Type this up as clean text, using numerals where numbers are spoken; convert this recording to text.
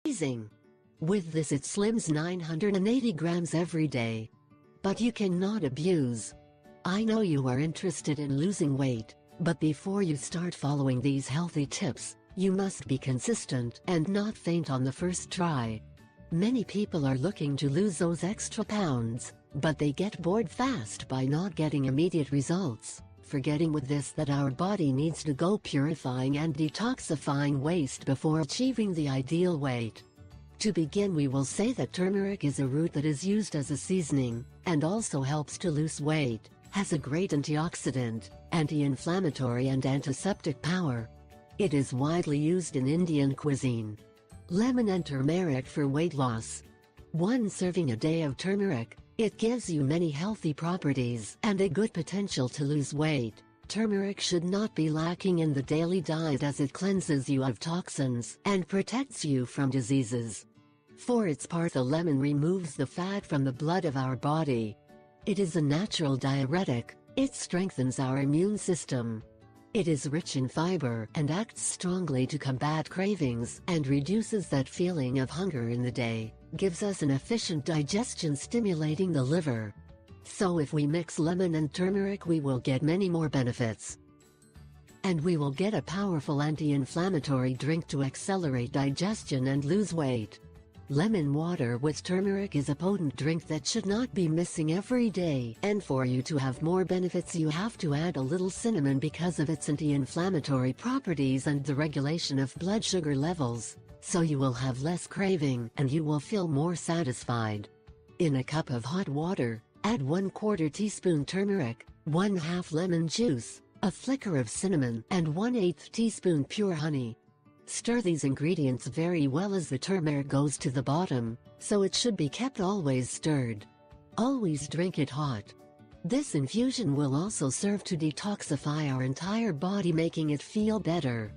Amazing! With this it slims 980 grams every day. But you cannot abuse. I know you are interested in losing weight, but before you start following these healthy tips, you must be consistent and not faint on the first try. Many people are looking to lose those extra pounds, but they get bored fast by not getting immediate results, forgetting with this that our body needs to go purifying and detoxifying waste before achieving the ideal weight. To begin, we will say that turmeric is a root that is used as a seasoning, and also helps to lose weight, has a great antioxidant, anti-inflammatory and antiseptic power. It is widely used in Indian cuisine. Lemon and turmeric for weight loss. 1 serving a day of turmeric, it gives you many healthy properties and a good potential to lose weight. Turmeric should not be lacking in the daily diet as it cleanses you of toxins and protects you from diseases. For its part, the lemon removes the fat from the blood of our body. It is a natural diuretic, it strengthens our immune system. It is rich in fiber and acts strongly to combat cravings and reduces that feeling of hunger in the day, gives us an efficient digestion, stimulating the liver. So if we mix lemon and turmeric, we will get many more benefits. And we will get a powerful anti-inflammatory drink to accelerate digestion and lose weight. Lemon water with turmeric is a potent drink that should not be missing every day, and for you to have more benefits you have to add a little cinnamon because of its anti-inflammatory properties and the regulation of blood sugar levels, so you will have less craving and you will feel more satisfied. In a cup of hot water, add 1/4 teaspoon turmeric, 1/2 lemon juice, a flicker of cinnamon, and 1/8 teaspoon pure honey. Stir these ingredients very well as the turmeric goes to the bottom, so it should be kept always stirred. Always drink it hot. This infusion will also serve to detoxify our entire body, making it feel better.